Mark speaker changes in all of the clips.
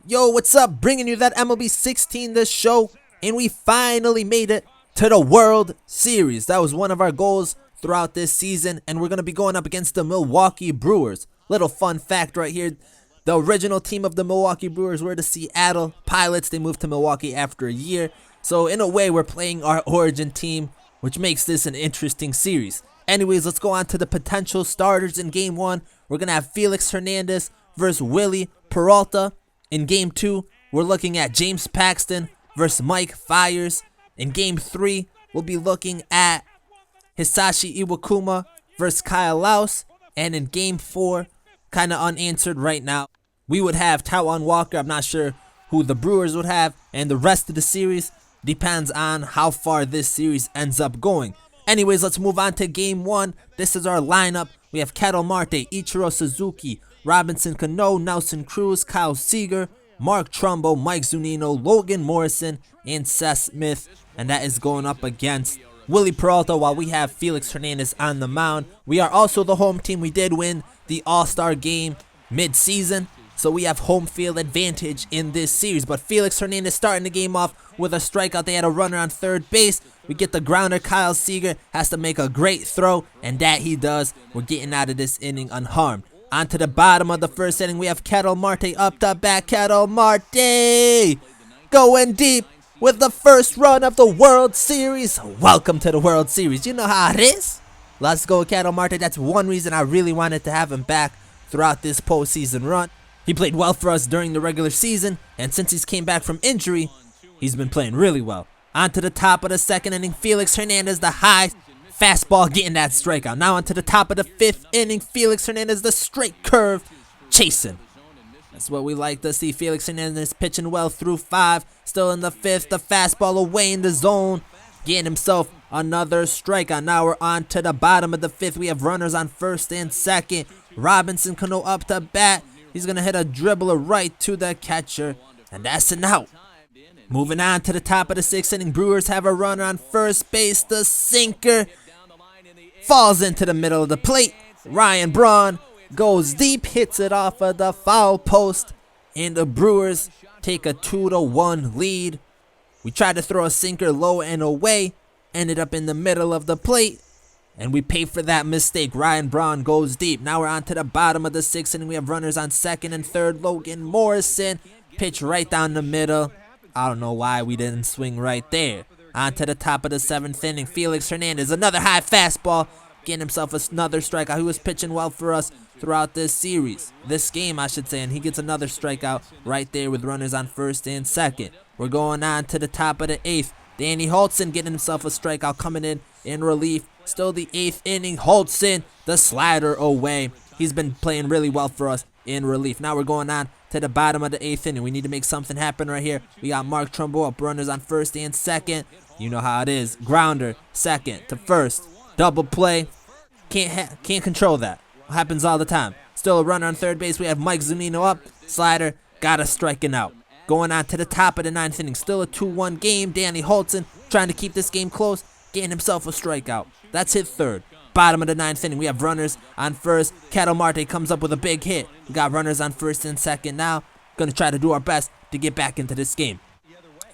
Speaker 1: Yo, what's up? Bringing you that MLB 16 this show, and we finally made it to the World Series. That was one of our goals throughout this season, and we're going to be going up against the Milwaukee Brewers. Little fun fact right here. The original team of the Milwaukee Brewers were the Seattle Pilots. They moved to Milwaukee after a year. So in a way, we're playing our origin team, which makes this an interesting series. Anyways, let's go on to the potential starters in Game 1. We're going to have Felix Hernandez versus Wily Peralta. In Game 2, we're looking at James Paxton versus Mike Fiers. In Game 3, we'll be looking at Hisashi Iwakuma versus Kyle Lohse. And in Game 4, kind of unanswered right now, we would have Taijuan Walker. I'm not sure who the Brewers would have. And the rest of the series depends on how far this series ends up going. Anyways, let's move on to Game 1. This is our lineup. We have K.Marte, I.Suzuki, Robinson Cano, N.Cruz, K.Seager, M.Trumbo, M.Zunino, Logan Morrison, and Seth Smith. And that is going up against Wily Peralta while we have Felix Hernandez on the mound. We are also the home team. We did win the All-Star game mid-season, so we have home field advantage in this series. But Felix Hernandez starting the game off with a strikeout. They had a runner on third base. We get the grounder. K.Seager has to make a great throw, and that he does. We're getting out of this inning unharmed. On to the bottom of the first inning, we have K.Marte up the bat. K.Marte going deep with the first run of the World Series. Welcome to the World Series. You know how it is. Let's go, K.Marte. That's one reason I really wanted to have him back throughout this postseason run. He played well for us during the regular season, and since he's came back from injury, he's been playing really well. On to the top of the second inning, Felix Hernandez, the high fastball, getting that strikeout. Now on to the top of the fifth inning, Felix Hernandez, the straight curve, chasing. That's what we like to see. Felix Hernandez pitching well through 5. Still in the 5th, the fastball away in the zone, getting himself another strikeout. Now we're on to the bottom of the 5th. We have runners on first and second. Robinson Cano up to bat. He's going to hit a dribbler right to the catcher, and that's an out. Moving on to the top of the 6th inning, Brewers have a runner on first base. The sinker falls into the middle of the plate. Ryan Braun goes deep, hits it off of the foul post, and the Brewers take a 2-1 lead. We tried to throw a sinker low and away, ended up in the middle of the plate, and we pay for that mistake. Ryan Braun goes deep. Now we're on to the bottom of the 6th inning. We have runners on second and third. Logan Morrison pitch right down the middle. I don't know why we didn't swing right there. On to the top of the 7th inning. Felix Hernandez, another high fastball, getting himself another strikeout. He was pitching well for us throughout this series. This game, I should say, and he gets another strikeout right there with runners on first and second. We're going on to the top of the 8th. Danny Hultzen getting himself a strikeout, coming in relief. Still the 8th inning. Hultzen, the slider away. He's been playing really well for us in relief. Now we're going on to the bottom of the 8th inning. We need to make something happen right here. We got M.Trumbo up, runners on first and second. You know how it is. Grounder, second to first. Double play. Can't control that. Happens all the time. Still a runner on third base. We have M.Zunino up. Slider, got us striking out. Going on to the top of the 9th inning. Still a 2-1 game. Danny Hultzen trying to keep this game close, getting himself a strikeout. That's hit third. Bottom of the 9th inning, we have runners on first. K.Marte comes up with a big hit. We got runners on first and second now. Gonna try to do our best to get back into this game.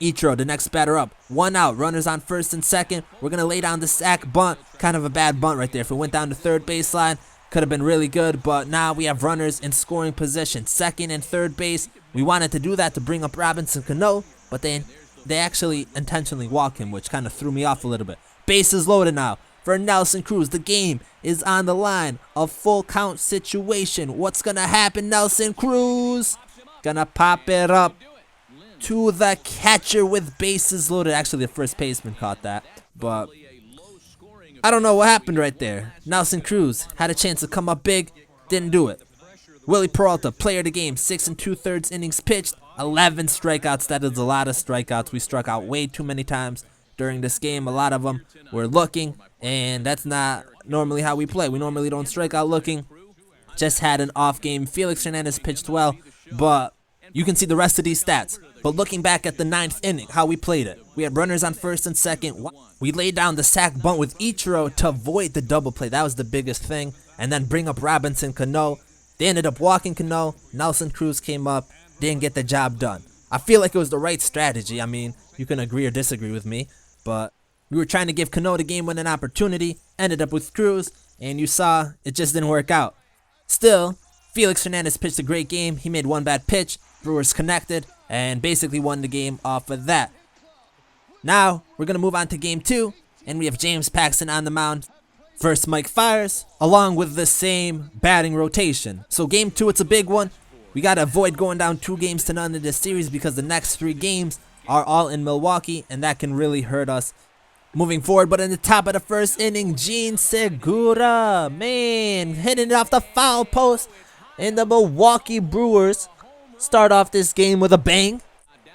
Speaker 1: Ichiro, the next batter up. 1 out, runners on first and second. We're gonna lay down the sack bunt. Kind of a bad bunt right there. If it went down to third baseline, could have been really good, but now we have runners in scoring position. Second and third base. We wanted to do that to bring up Robinson Cano, but they actually intentionally walk him, which kind of threw me off a little bit. Bases loaded now for N.Cruz. The game is on the line. A full count situation. What's going to happen? N.Cruz gonna pop it up to the catcher with bases loaded. Actually, the first baseman caught that, but I don't know what happened right there. N.Cruz had a chance to come up big, didn't do it. Wily Peralta, player of the game, 6 2/3 innings pitched, 11 strikeouts. That is a lot of strikeouts. We struck out way too many times during this game. A lot of them were looking, and that's not normally how we play. We normally don't strike out looking. Just had an off game. Felix Hernandez pitched well, but you can see the rest of these stats. But looking back at the 9th inning, how we played it. We had runners on first and second. We laid down the sack bunt with Ichiro to avoid the double play. That was the biggest thing. And then bring up Robinson Cano. They ended up walking Cano. N.Cruz came up didn't get the job done. I feel like it was the right strategy. I mean, you can agree or disagree with me, but we were trying to give Cano the game-winning opportunity, ended up with Cruz, and you saw it just didn't work out. Still, Felix Hernandez pitched a great game. He made one bad pitch, Brewers connected, and basically won the game off of that. Now, we're going to move on to Game 2, and we have James Paxton on the mound versus Mike Fiers, along with the same batting rotation. So Game 2, it's a big one. We got to avoid going down 2-0 in this series because the next 3 games are all in Milwaukee, and that can really hurt us moving forward. But in the top of the first inning, Jean Segura, man, hitting it off the foul post, and the Milwaukee Brewers start off this game with a bang,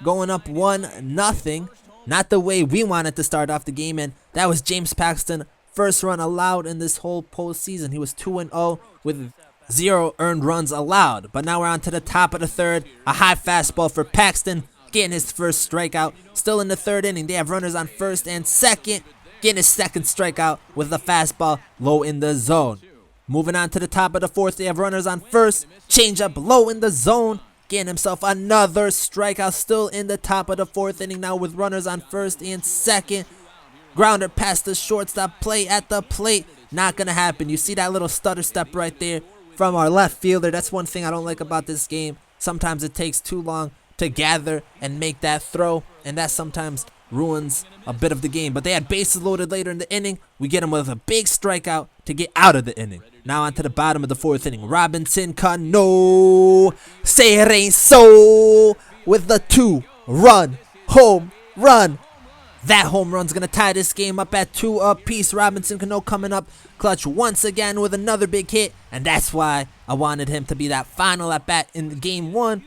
Speaker 1: going up 1-0. Not the way we wanted to start off the game, and that was James Paxton. First run allowed in this whole postseason. He was 2-0 with 0 earned runs allowed. But now we're on to the top of the third. A high fastball for Paxton, getting his first strikeout. Still in the third inning, they have runners on first and second, getting his second strikeout with a fastball low in the zone. Moving on to the top of the fourth, they have runners on first, changeup low in the zone, getting himself another strikeout. Still in the top of the fourth inning now with runners on first and second. Grounder past the shortstop, play at the plate. Not going to happen. You see that little stutter step right there from our left fielder. That's one thing I don't like about this game. Sometimes it takes too long to gather and make that throw, and that sometimes ruins a bit of the game. But they had bases loaded later in the inning. We get him with a big strikeout to get out of the inning. Now on to the bottom of the fourth inning. Robinson Cano Cerezo with the 2-run home run. That home run's going to tie this game up at 2 apiece. Robinson Cano coming up clutch once again with another big hit. And that's why I wanted him to be that final at bat in Game 1.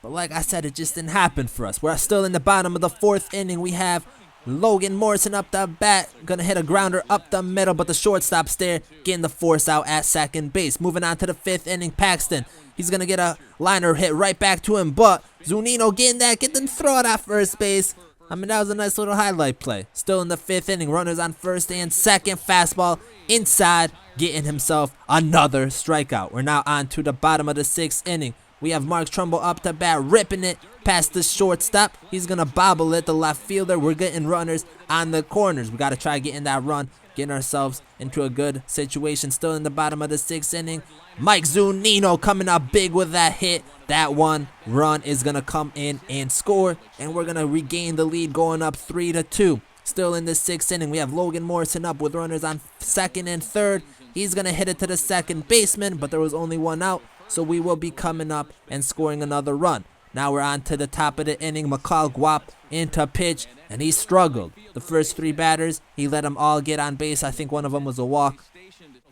Speaker 1: But like I said, it just didn't happen for us. We're still in the bottom of the fourth inning. We have Logan Morrison up the bat. Going to hit a grounder up the middle. But the shortstop's there, getting the force out at second base. Moving on to the fifth inning, Paxton. He's going to get a liner hit right back to him. But Zunino getting the throw out at first base. I mean, that was a nice little highlight play. Still in the fifth inning, runners on first and second, fastball inside, getting himself another strikeout. We're now on to the bottom of the sixth inning. We have M.Trumbo up the bat, ripping it past the shortstop. He's going to bobble it, the left fielder. We're getting runners on the corners. We got to try getting that run, getting ourselves into a good situation. Still in the bottom of the sixth inning, M.Zunino coming up big with that hit. That one run is going to come in and score, and we're going to regain the lead going up 3-2. Still in the sixth inning, we have Logan Morrison up with runners on second and third. He's going to hit it to the second baseman, but there was only one out, so we will be coming up and scoring another run. Now we're on to the top of the inning. McCall Guap into pitch, and he struggled. The first 3 batters, he let them all get on base. I think one of them was a walk.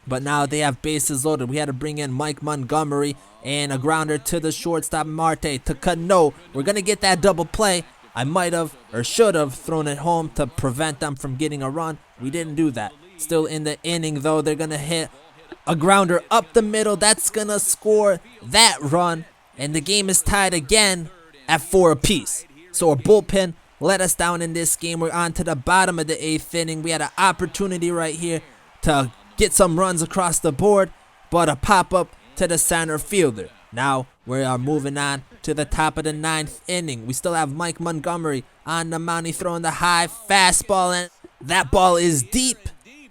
Speaker 1: But now they have bases loaded. We had to bring in Mike Montgomery and a grounder to the shortstop, Marte, to Cano. We're going to get that double play. I might have or should have thrown it home to prevent them from getting a run. We didn't do that. Still in the inning, though, they're going to hit a grounder up the middle. That's going to score that run. And the game is tied again at 4 apiece. So our bullpen let us down in this game. We're on to the bottom of the 8th inning. We had an opportunity right here to get some runs across the board, but a pop-up to the center fielder. Now we are moving on to the top of the 9th inning. We still have Mike Montgomery on the mound. He's throwing the high fastball, and that ball is deep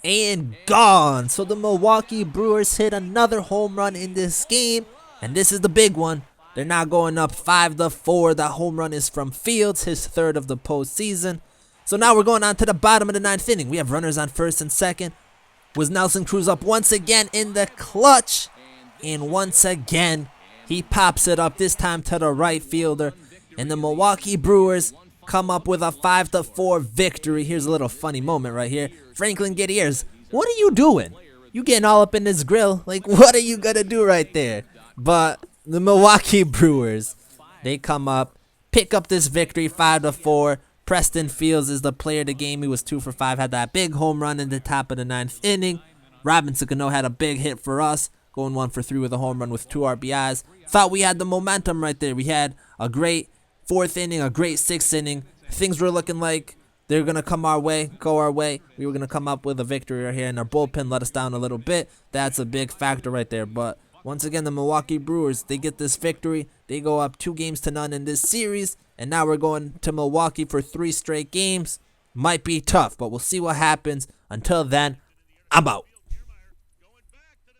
Speaker 1: and gone. So the Milwaukee Brewers hit another home run in this game, and this is the big one. They're now going up 5-4. The home run is from Fields, his 3rd of the postseason. So now we're going on to the bottom of the 9th inning. We have runners on first and second. Was N.Cruz up once again in the clutch, and once again he pops it up, this time to the right fielder, and the Milwaukee Brewers come up with a 5-4 victory. Here's a little funny moment right here. Franklin Gutierrez, what are you doing? You getting all up in this grill? Like, what are you gonna do right there? But the Milwaukee Brewers, they come up, pick up this victory, 5-4. Preston Fields is the player of the game. He was 2 for 5, had that big home run in the top of the 9th inning. Robinson Cano had a big hit for us, going 1 for 3 with a home run with 2 RBIs. Thought we had the momentum right there. We had a great 4th inning, a great 6th inning. Things were looking like they're going to come our way, go our way. We were going to come up with a victory right here, and our bullpen let us down a little bit. That's a big factor right there, but Once again, the Milwaukee Brewers, they get this victory. They go up 2-0 in this series. And now we're going to Milwaukee for 3 straight games. Might be tough, but we'll see what happens. Until then, I'm out.